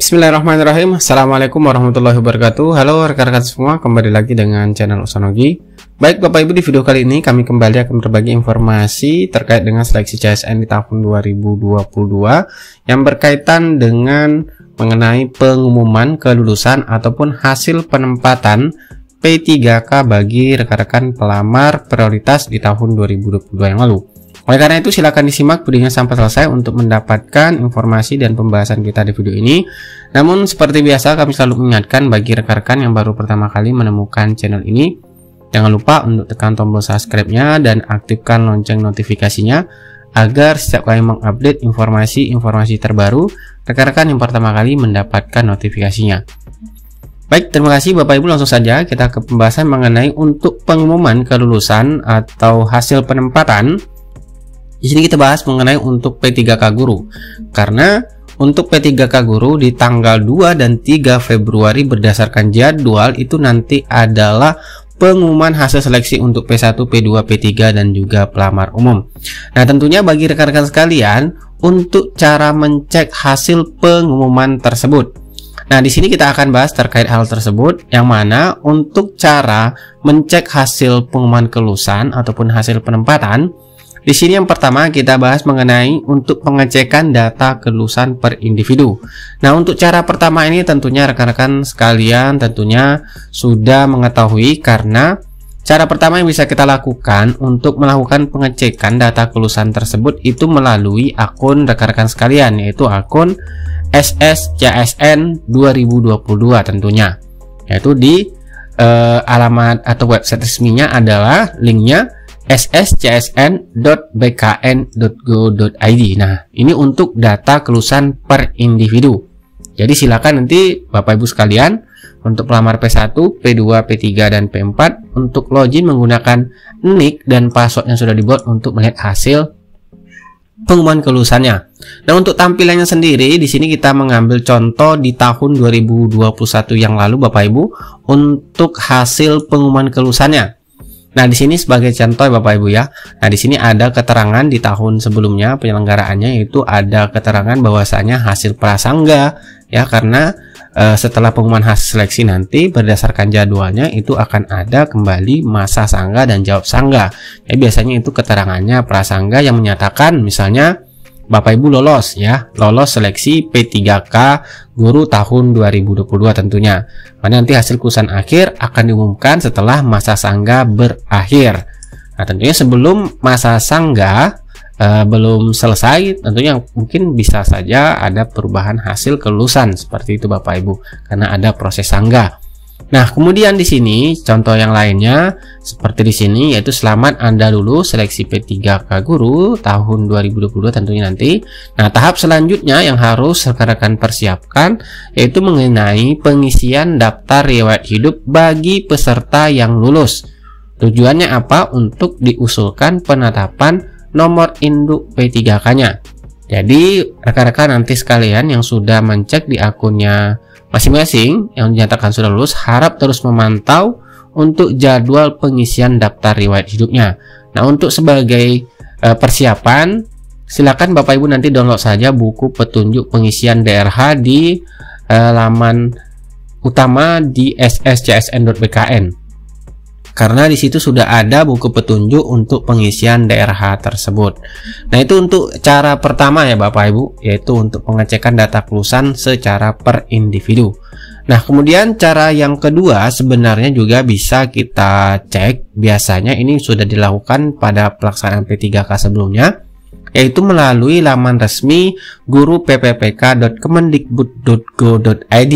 Bismillahirrahmanirrahim. Assalamualaikum warahmatullahi wabarakatuh. Halo rekan-rekan semua, kembali lagi dengan channel Usanogi. Baik Bapak Ibu, di video kali ini kami kembali akan berbagi informasi terkait dengan seleksi CSN di tahun 2022 yang berkaitan dengan mengenai pengumuman kelulusan ataupun hasil penempatan P3K bagi rekan-rekan pelamar prioritas di tahun 2022 yang lalu. Oleh karena itu, silakan disimak videonya sampai selesai untuk mendapatkan informasi dan pembahasan kita di video ini. Namun seperti biasa, kami selalu mengingatkan bagi rekan-rekan yang baru pertama kali menemukan channel ini, jangan lupa untuk tekan tombol subscribe-nya dan aktifkan lonceng notifikasinya agar setiap kali mengupdate informasi-informasi terbaru, rekan-rekan yang pertama kali mendapatkan notifikasinya. Baik, terima kasih Bapak Ibu. Langsung saja kita ke pembahasan mengenai untuk pengumuman kelulusan atau hasil penempatan. Di sini kita bahas mengenai untuk P3K Guru. Karena untuk P3K Guru di tanggal 2 dan 3 Februari berdasarkan jadwal itu nanti adalah pengumuman hasil seleksi untuk P1, P2, P3 dan juga pelamar umum. Nah, tentunya bagi rekan-rekan sekalian untuk cara mencek hasil pengumuman tersebut. Nah, di sini kita akan bahas terkait hal tersebut, yang mana untuk cara mencek hasil pengumuman kelulusan ataupun hasil penempatan. Di sini yang pertama kita bahas mengenai untuk pengecekan data kelulusan per individu. Nah, untuk cara pertama ini tentunya rekan-rekan sekalian tentunya sudah mengetahui, karena cara pertama yang bisa kita lakukan untuk melakukan pengecekan data kelulusan tersebut itu melalui akun rekan-rekan sekalian, yaitu akun SSCSN 2022 tentunya. Yaitu di alamat atau website resminya adalah linknya sscsn.bkn.go.id. Nah, ini untuk data kelulusan per individu. Jadi silakan nanti Bapak Ibu sekalian untuk pelamar P1, P2, P3 dan P4 untuk login menggunakan nick dan password yang sudah dibuat untuk melihat hasil pengumuman kelulusannya. Nah, untuk tampilannya sendiri di sini kita mengambil contoh di tahun 2021 yang lalu Bapak Ibu untuk hasil pengumuman kelulusannya. Nah, di sini sebagai contoh Bapak Ibu ya. Nah, di sini ada keterangan di tahun sebelumnya penyelenggaraannya, itu ada keterangan bahwasanya hasil prasangga ya, karena setelah pengumuman hasil seleksi nanti berdasarkan jadwalnya itu akan ada kembali masa sangga dan jawab sangga. Ya, biasanya itu keterangannya prasangga yang menyatakan misalnya Bapak Ibu lolos ya, lolos seleksi P3K Guru tahun 2022 tentunya. Mana nanti hasil kelulusan akhir akan diumumkan setelah masa sangga berakhir. Nah, tentunya sebelum masa sangga belum selesai, tentunya mungkin bisa saja ada perubahan hasil kelulusan seperti itu Bapak Ibu, karena ada proses sangga. Nah, kemudian di sini contoh yang lainnya seperti di sini, yaitu selamat Anda lulus seleksi P3K Guru tahun 2022 tentunya nanti. Nah, tahap selanjutnya yang harus rekan-rekan persiapkan yaitu mengenai pengisian daftar riwayat hidup bagi peserta yang lulus. Tujuannya apa? Untuk diusulkan penetapan nomor induk P3K-nya. Jadi rekan-rekan nanti sekalian yang sudah mencek di akunnya masing-masing yang dinyatakan sudah lulus, harap terus memantau untuk jadwal pengisian daftar riwayat hidupnya. Nah, untuk sebagai persiapan, silakan Bapak Ibu nanti download saja buku petunjuk pengisian DRH di laman utama di sscsn.bkn. Karena di situ sudah ada buku petunjuk untuk pengisian DRH tersebut. Nah, itu untuk cara pertama ya Bapak Ibu, yaitu untuk pengecekan data kelulusan secara per individu. Nah, kemudian cara yang kedua sebenarnya juga bisa kita cek. Biasanya ini sudah dilakukan pada pelaksanaan P3K sebelumnya, yaitu melalui laman resmi guruppk.kemendikbud.go.id,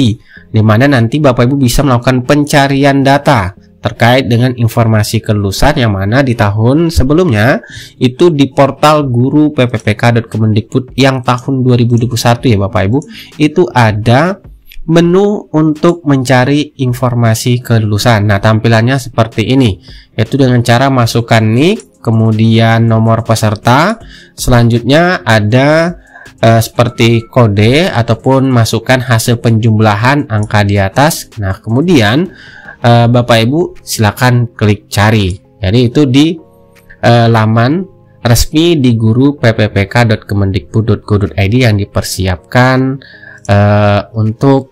di mana nanti Bapak Ibu bisa melakukan pencarian data terkait dengan informasi kelulusan yang mana di tahun sebelumnya itu di portal guruppk.kemendikbud yang tahun 2021 ya Bapak Ibu, itu ada menu untuk mencari informasi kelulusan. Nah, tampilannya seperti ini, yaitu dengan cara masukkan nick, kemudian nomor peserta, selanjutnya ada seperti kode ataupun masukkan hasil penjumlahan angka di atas. Nah, kemudian Bapak Ibu silakan klik cari. Jadi itu di laman resmi di guruppk.kemendikbud.go.id yang dipersiapkan untuk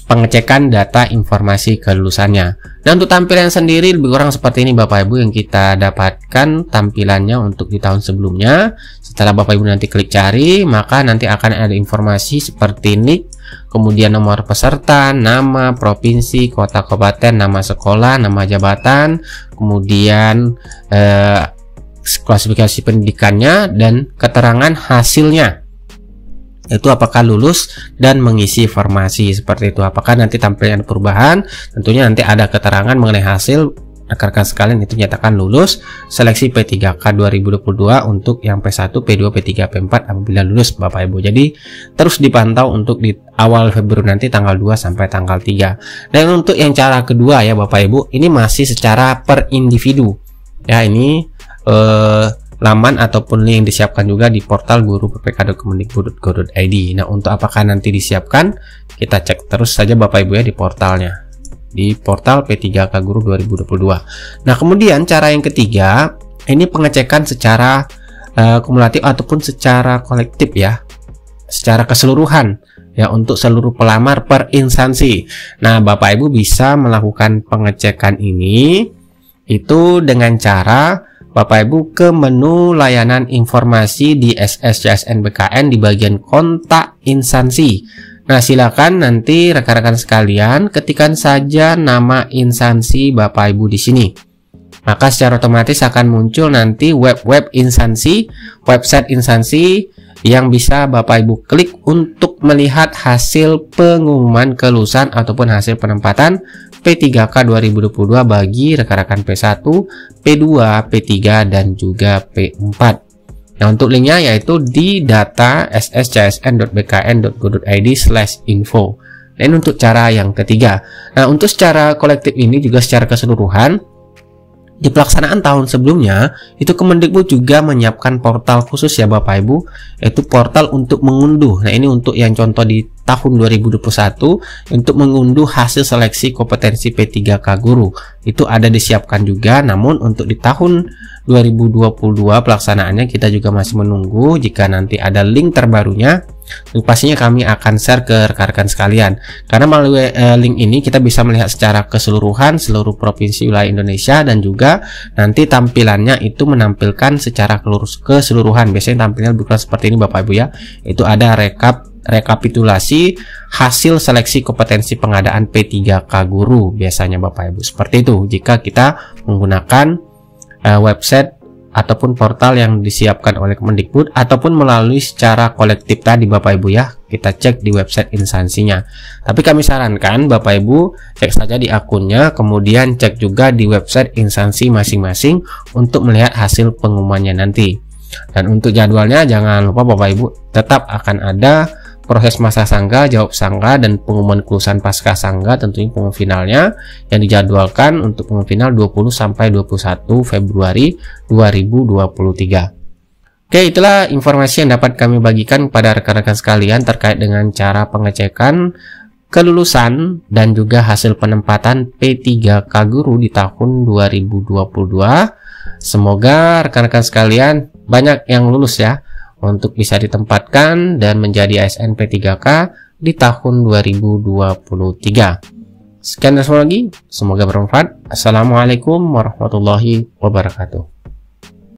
pengecekan data informasi kelulusannya. Dan untuk tampilan sendiri lebih kurang seperti ini Bapak Ibu yang kita dapatkan tampilannya untuk di tahun sebelumnya. Setelah Bapak Ibu nanti klik cari, maka nanti akan ada informasi seperti NIK, kemudian nomor peserta, nama, provinsi, kota, kabupaten, nama sekolah, nama jabatan, kemudian klasifikasi pendidikannya, dan keterangan hasilnya, itu apakah lulus dan mengisi informasi seperti itu. Apakah nanti tampilnya ada perubahan, tentunya nanti ada keterangan mengenai hasil rekan-rekan sekalian itu nyatakan lulus seleksi P3K 2022 untuk yang P1, P2, P3, P4 apabila lulus Bapak Ibu. Jadi terus dipantau untuk di awal Februari nanti tanggal 2 sampai tanggal 3. Dan untuk yang cara kedua ya Bapak Ibu, ini masih secara per individu. Ya, ini laman ataupun link yang disiapkan juga di portal guru.ppk.kemendikbud.go.id. Nah, untuk apakah nanti disiapkan, kita cek terus saja Bapak Ibu ya di portalnya, di portal P3K Guru 2022. Nah, kemudian cara yang ketiga, ini pengecekan secara kumulatif ataupun secara kolektif ya, secara keseluruhan ya, untuk seluruh pelamar per instansi. Nah, Bapak Ibu bisa melakukan pengecekan ini itu dengan cara Bapak Ibu ke menu layanan informasi di SSCSNBKN di bagian kontak instansi. Nah, silakan nanti rekan-rekan sekalian ketikkan saja nama instansi Bapak Ibu di sini. Maka secara otomatis akan muncul nanti web instansi, website instansi yang bisa Bapak Ibu klik untuk melihat hasil pengumuman kelulusan ataupun hasil penempatan P3K 2022 bagi rekan-rekan P1, P2, P3, dan juga P4. Nah, untuk linknya yaitu di data sscsn.bkn.go.id/info. Dan untuk cara yang ketiga, nah untuk secara kolektif ini juga secara keseluruhan, di pelaksanaan tahun sebelumnya itu Kemendikbud juga menyiapkan portal khusus ya Bapak Ibu, yaitu portal untuk mengunduh. Nah, ini untuk yang contoh di tahun 2021 untuk mengunduh hasil seleksi kompetensi P3K Guru itu ada disiapkan juga. Namun untuk di tahun 2022 pelaksanaannya kita juga masih menunggu. Jika nanti ada link terbarunya, pastinya kami akan share ke rekan-rekan sekalian, karena melalui link ini kita bisa melihat secara keseluruhan seluruh provinsi wilayah Indonesia, dan juga nanti tampilannya itu menampilkan secara keseluruhan. Biasanya tampilnya lebih kurang seperti ini Bapak Ibu ya, itu ada rekapitulasi hasil seleksi kompetensi pengadaan P3K Guru biasanya Bapak Ibu, seperti itu jika kita menggunakan website ataupun portal yang disiapkan oleh Kemendikbud ataupun melalui secara kolektif tadi Bapak Ibu ya, kita cek di website instansinya. Tapi kami sarankan Bapak Ibu cek saja di akunnya, kemudian cek juga di website instansi masing-masing untuk melihat hasil pengumumannya nanti. Dan untuk jadwalnya jangan lupa Bapak Ibu, tetap akan ada proses masa sangga, jawab sangga, dan pengumuman kelulusan pasca sangga, tentunya pengumuman finalnya yang dijadwalkan untuk pengumuman final 20 sampai 21 Februari 2023. Oke, itulah informasi yang dapat kami bagikan kepada rekan-rekan sekalian terkait dengan cara pengecekan kelulusan dan juga hasil penempatan P3K Guru di tahun 2022. Semoga rekan-rekan sekalian banyak yang lulus ya, untuk bisa ditempatkan dan menjadi ASN P3K di tahun 2023. Sekian dan lagi, semoga bermanfaat. Assalamualaikum warahmatullahi wabarakatuh.